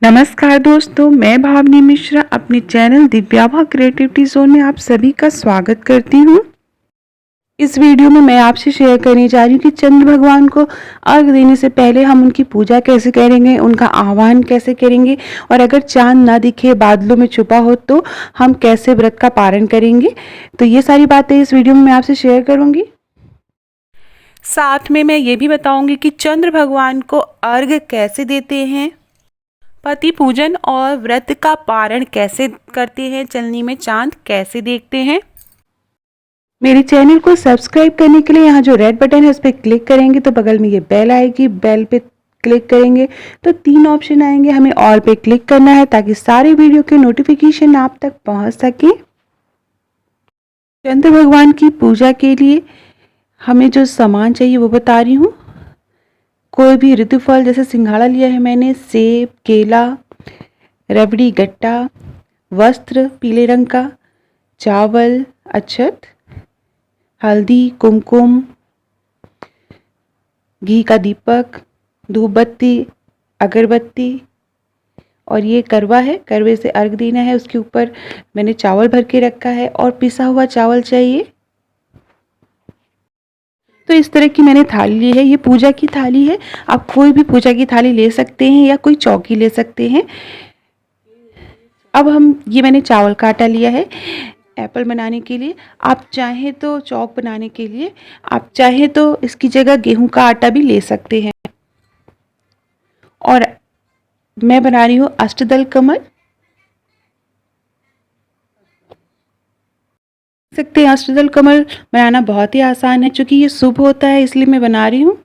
नमस्कार दोस्तों, मैं भावनी मिश्रा अपने चैनल दिव्याभा क्रिएटिविटी जोन में आप सभी का स्वागत करती हूँ। इस वीडियो में मैं आपसे शेयर करने जा रही हूँ कि चंद्र भगवान को अर्घ देने से पहले हम उनकी पूजा कैसे करेंगे, उनका आह्वान कैसे करेंगे और अगर चांद ना दिखे, बादलों में छुपा हो तो हम कैसे व्रत का पारण करेंगे। तो ये सारी बातें इस वीडियो में मैं आपसे शेयर करूँगी। साथ में मैं ये भी बताऊँगी कि चंद्र भगवान को अर्घ कैसे देते हैं, पति पूजन और व्रत का पारण कैसे करते हैं, चलनी में चांद कैसे देखते हैं। मेरे चैनल को सब्सक्राइब करने के लिए यहाँ जो रेड बटन है उस पर क्लिक करेंगे तो बगल में ये बेल आएगी, बेल पे क्लिक करेंगे तो 3 ऑप्शन आएंगे, हमें ऑल पे क्लिक करना है ताकि सारे वीडियो के नोटिफिकेशन आप तक पहुँच सके। चंद्र भगवान की पूजा के लिए हमें जो सामान चाहिए वो बता रही हूँ। कोई भी ऋतु फल जैसे सिंघाड़ा लिया है मैंने, सेब, केला, रबड़ी, गट्टा, वस्त्र पीले रंग का, चावल, अक्षत, हल्दी, कुमकुम, घी का दीपक, धूप बत्ती, अगरबत्ती और ये करवा है, करवे से अर्घ देना है। उसके ऊपर मैंने चावल भर के रखा है और पिसा हुआ चावल चाहिए। तो इस तरह की मैंने थाली ली है, ये पूजा की थाली है। आप कोई भी पूजा की थाली ले सकते हैं या कोई चौकी ले सकते हैं। अब ये मैंने चावल का आटा लिया है एप्पल बनाने के लिए। आप चाहें तो चौक बनाने के लिए, आप चाहें तो इसकी जगह गेहूं का आटा भी ले सकते हैं। और मैं बना रही हूँ अष्टदल कमल। सकते हैं अष्टदल कमल बनाना बहुत ही आसान है, क्योंकि ये शुभ होता है इसलिए मैं बना रही हूँ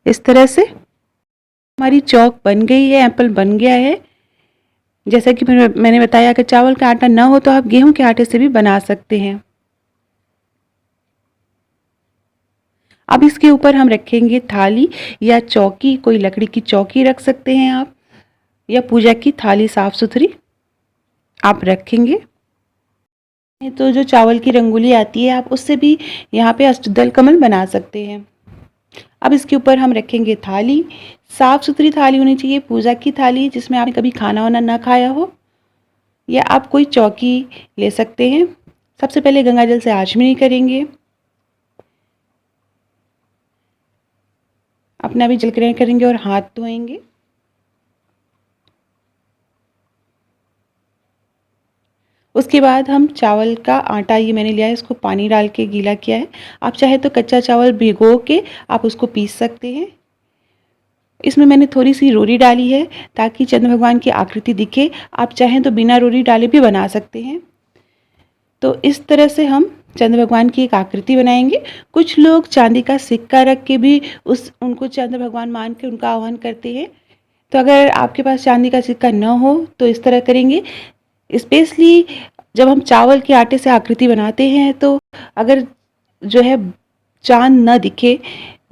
इस तरह से। हमारी चौक बन गई है, एप्पल बन गया है। जैसा कि मैंने बताया, अगर चावल का आटा ना हो तो आप गेहूं के आटे से भी बना सकते हैं। अब इसके ऊपर हम रखेंगे थाली या चौकी, कोई लकड़ी की चौकी रख सकते हैं आप, या पूजा की थाली साफ सुथरी आप रखेंगे। तो जो चावल की रंगोली आती है आप उससे भी यहाँ पे अष्टदल कमल बना सकते हैं। अब इसके ऊपर हम रखेंगे थाली, साफ सुथरी थाली होनी चाहिए, पूजा की थाली जिसमें आपने कभी खाना वाना ना खाया हो, या आप कोई चौकी ले सकते हैं। सबसे पहले गंगा जल से आचमनी करेंगे, अपना भी जल ग्रहण करेंगे और हाथ धोएंगे। उसके बाद हम चावल का आटा, ये मैंने लिया है, इसको पानी डाल के गीला किया है। आप चाहे तो कच्चा चावल भिगो के आप उसको पीस सकते हैं। इसमें मैंने थोड़ी सी रोरी डाली है ताकि चंद्र भगवान की आकृति दिखे। आप चाहें तो बिना रोरी डाले भी बना सकते हैं। तो इस तरह से हम चंद्र भगवान की एक आकृति बनाएंगे। कुछ लोग चांदी का सिक्का रख के भी उनको चंद्र भगवान मान के उनका आह्वान करते हैं। तो अगर आपके पास चांदी का सिक्का न हो तो इस तरह करेंगे। स्पेशली जब हम चावल के आटे से आकृति बनाते हैं तो अगर जो है चांद न दिखे,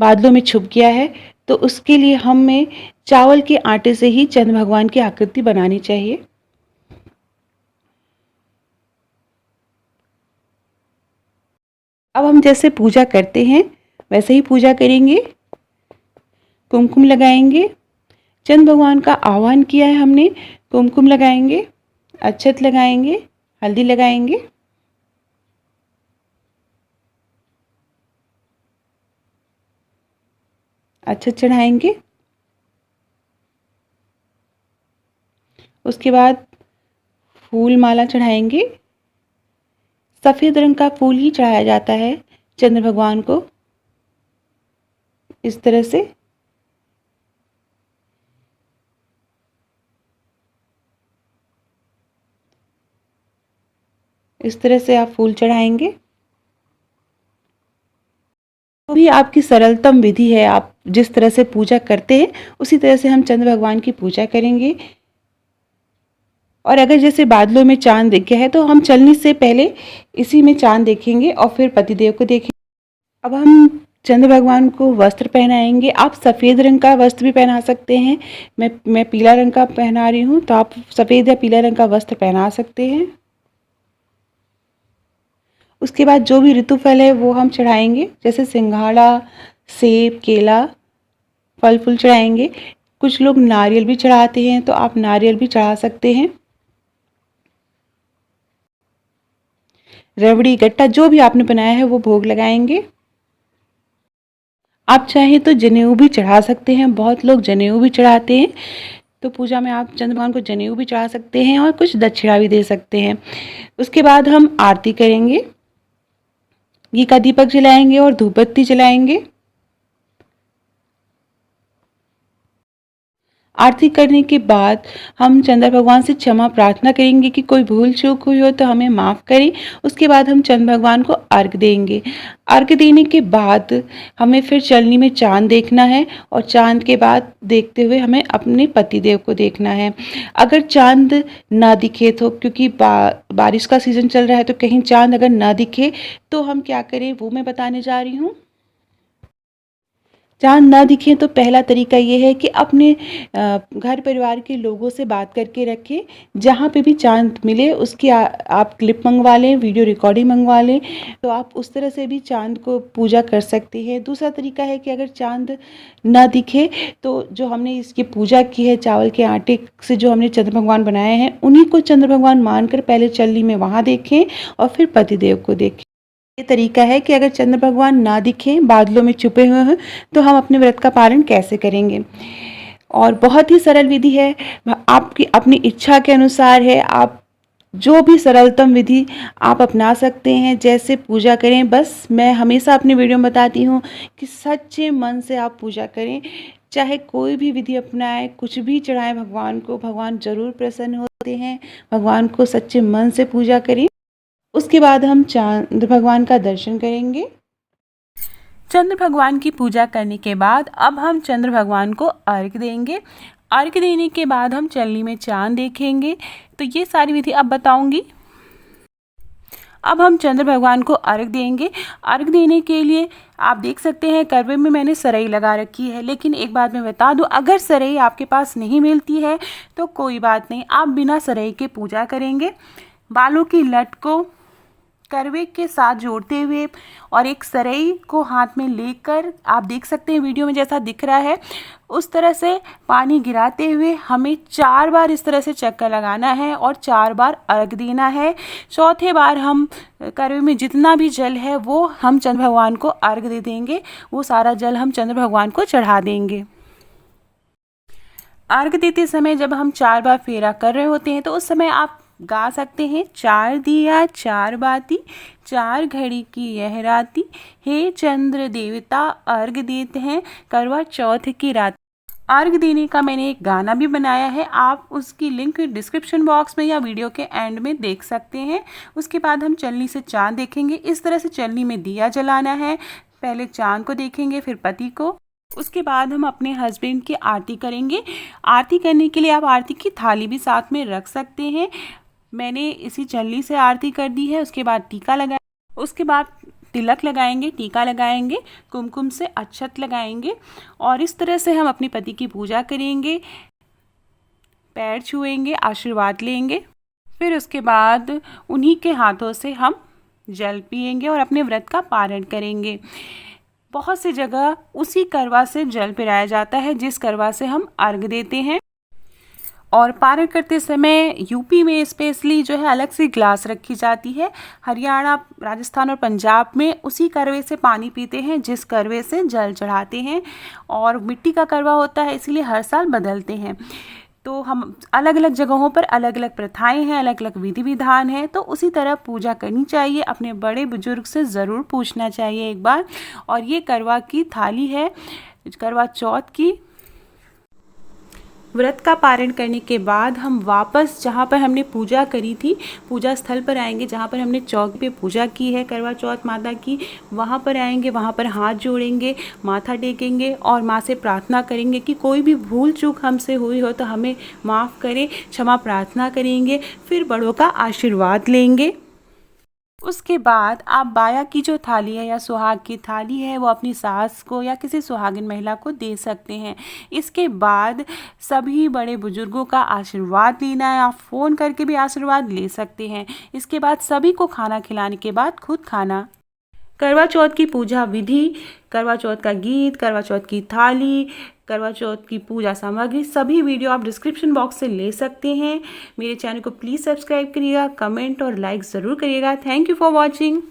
बादलों में छुप गया है, तो उसके लिए हमें चावल के आटे से ही चंद्र भगवान की आकृति बनानी चाहिए। अब हम जैसे पूजा करते हैं वैसे ही पूजा करेंगे। कुमकुम लगाएंगे, चंद्र भगवान का आह्वान किया है हमने, कुमकुम लगाएंगे, अक्षत लगाएंगे, हल्दी लगाएंगे। अक्षत चढ़ाएंगे। उसके बाद फूल माला चढ़ाएंगे। सफ़ेद रंग का फूल ही चढ़ाया जाता है चंद्र भगवान को, इस तरह से। इस तरह से आप फूल चढ़ाएंगे। तो भी आपकी सरलतम विधि है, आप जिस तरह से पूजा करते हैं उसी तरह से हम चंद्र भगवान की पूजा करेंगे। और अगर जैसे बादलों में चांद दिख गया है तो हम चलने से पहले इसी में चांद देखेंगे और फिर पतिदेव को देखेंगे। अब हम चंद्र भगवान को वस्त्र पहनाएंगे। आप सफ़ेद रंग का वस्त्र भी पहना सकते हैं। मैं पीला रंग का पहना रही हूँ, तो आप सफ़ेद या पीला रंग का वस्त्र पहना सकते हैं। उसके बाद जो भी ऋतु फल है वो हम चढ़ाएंगे, जैसे सिंघाड़ा, सेब, केला, फल फूल चढ़ाएंगे। कुछ लोग नारियल भी चढ़ाते हैं, तो आप नारियल भी चढ़ा सकते हैं। रबड़ी गट्टा जो भी आपने बनाया है वो भोग लगाएंगे। आप चाहें तो जनेऊ भी चढ़ा सकते हैं, बहुत लोग जनेऊ भी चढ़ाते हैं। तो पूजा में आप चंद्र भगवान को जनेऊ भी चढ़ा सकते हैं और कुछ दक्षिणा भी दे सकते हैं। उसके बाद हम आरती करेंगे, घी का दीपक जलाएंगे और धूप बत्ती जलाएंगे। आरती करने के बाद हम चंद्र भगवान से क्षमा प्रार्थना करेंगे कि कोई भूल चूक हुई हो तो हमें माफ़ करें। उसके बाद हम चंद्र भगवान को अर्घ देंगे। अर्घ देने के बाद हमें फिर चलनी में चांद देखना है और चांद के बाद देखते हुए हमें अपने पतिदेव को देखना है। अगर चांद ना दिखे तो, क्योंकि बारिश का सीज़न चल रहा है, तो कहीं चांद अगर ना दिखे तो हम क्या करें वो मैं बताने जा रही हूँ। चाँद ना दिखे तो पहला तरीका ये है कि अपने घर परिवार के लोगों से बात करके रखें। जहाँ पे भी चाँद मिले उसकी आप क्लिप मंगवा लें, वीडियो रिकॉर्डिंग मंगवा लें, तो आप उस तरह से भी चाँद को पूजा कर सकते हैं। दूसरा तरीका है कि अगर चाँद ना दिखे तो जो हमने इसकी पूजा की है, चावल के आटे से जो हमने चंद्र भगवान बनाए हैं, उन्हीं को चंद्र भगवान मानकर पहले चलनी में वहाँ देखें और फिर पतिदेव को देखें। ये तरीका है कि अगर चंद्र भगवान ना दिखें, बादलों में छुपे हुए हैं, तो हम अपने व्रत का पालन कैसे करेंगे। और बहुत ही सरल विधि है, आपकी अपनी इच्छा के अनुसार है। आप जो भी सरलतम विधि आप अपना सकते हैं, जैसे पूजा करें। बस मैं हमेशा अपनी वीडियो में बताती हूँ कि सच्चे मन से आप पूजा करें। चाहे कोई भी विधि अपनाएं, कुछ भी चढ़ाएं भगवान को, भगवान जरूर प्रसन्न होते हैं। भगवान को सच्चे मन से पूजा करें। उसके बाद हम चंद्र भगवान का दर्शन करेंगे। चंद्र भगवान की पूजा करने के बाद अब हम चंद्र भगवान को अर्घ देंगे। अर्घ देने के बाद हम चलनी में चांद देखेंगे। तो ये सारी विधि अब बताऊंगी। अब हम चंद्र भगवान को अर्घ देंगे। अर्घ देने के लिए आप देख सकते हैं करवे में मैंने सरई लगा रखी है, लेकिन एक बात मैं बता दूं, अगर सरई आपके पास नहीं मिलती है तो कोई बात नहीं, आप बिना सरई के पूजा करेंगे। बालों की लट को करवे के साथ जोड़ते हुए और एक सरई को हाथ में लेकर, आप देख सकते हैं वीडियो में जैसा दिख रहा है, उस तरह से पानी गिराते हुए हमें 4 बार इस तरह से चक्कर लगाना है और 4 बार अर्घ देना है। चौथे बार हम करवे में जितना भी जल है वो हम चंद्र भगवान को अर्घ दे देंगे। वो सारा जल हम चंद्र भगवान को चढ़ा देंगे। अर्घ देते समय जब हम 4 बार फेरा कर रहे होते हैं तो उस समय आप गा सकते हैं, 4 दिया 4 बाती, 4 घड़ी की यह राती, हे चंद्र देवता अर्घ देते हैं करवा चौथ की रात। अर्घ देने का मैंने एक गाना भी बनाया है, आप उसकी लिंक डिस्क्रिप्शन बॉक्स में या वीडियो के एंड में देख सकते हैं। उसके बाद हम चलनी से चांद देखेंगे। इस तरह से चलनी में दिया जलाना है। पहले चांद को देखेंगे, फिर पति को। उसके बाद हम अपने हस्बैंड की आरती करेंगे। आरती करने के लिए आप आरती की थाली भी साथ में रख सकते हैं। मैंने इसी चलनी से आरती कर दी है। उसके बाद टीका लगाए, उसके बाद तिलक लगाएंगे, टीका लगाएंगे, कुमकुम से अक्षत लगाएंगे और इस तरह से हम अपने पति की पूजा करेंगे। पैर छुएंगे, आशीर्वाद लेंगे। फिर उसके बाद उन्हीं के हाथों से हम जल पिएंगे और अपने व्रत का पारण करेंगे। बहुत सी जगह उसी करवा से जल पिलाया जाता है जिस करवा से हम अर्घ देते हैं। और पारण करते समय यूपी में स्पेशली जो है अलग से ग्लास रखी जाती है। हरियाणा, राजस्थान और पंजाब में उसी करवे से पानी पीते हैं जिस करवे से जल चढ़ाते हैं। और मिट्टी का करवा होता है, इसीलिए हर साल बदलते हैं। तो हम अलग अलग जगहों पर अलग अलग प्रथाएं हैं, अलग अलग विधि विधान है। तो उसी तरह पूजा करनी चाहिए। अपने बड़े बुजुर्ग से ज़रूर पूछना चाहिए एक बार। और ये करवा की थाली है, करवा चौथ की। व्रत का पारण करने के बाद हम वापस जहाँ पर हमने पूजा करी थी, पूजा स्थल पर आएंगे। जहाँ पर हमने चौक पे पूजा की है करवा चौथ माता की, वहाँ पर आएंगे। वहाँ पर हाथ जोड़ेंगे, माथा टेकेंगे और माँ से प्रार्थना करेंगे कि कोई भी भूल चूक हमसे हुई हो तो हमें माफ़ करें, क्षमा प्रार्थना करेंगे। फिर बड़ों का आशीर्वाद लेंगे। उसके बाद आप बाया की जो थाली है या सुहाग की थाली है वो अपनी सास को या किसी सुहागिन महिला को दे सकते हैं। इसके बाद सभी बड़े बुजुर्गों का आशीर्वाद लेना है। आप फ़ोन करके भी आशीर्वाद ले सकते हैं। इसके बाद सभी को खाना खिलाने के बाद खुद खाना करवा चौथ की पूजा विधि, करवा चौथ का गीत, करवा चौथ की थाली, करवा चौथ की पूजा सामग्री, सभी वीडियो आप डिस्क्रिप्शन बॉक्स से ले सकते हैं। मेरे चैनल को प्लीज़ सब्सक्राइब करिएगा, कमेंट और लाइक ज़रूर करिएगा। Thank you for watching.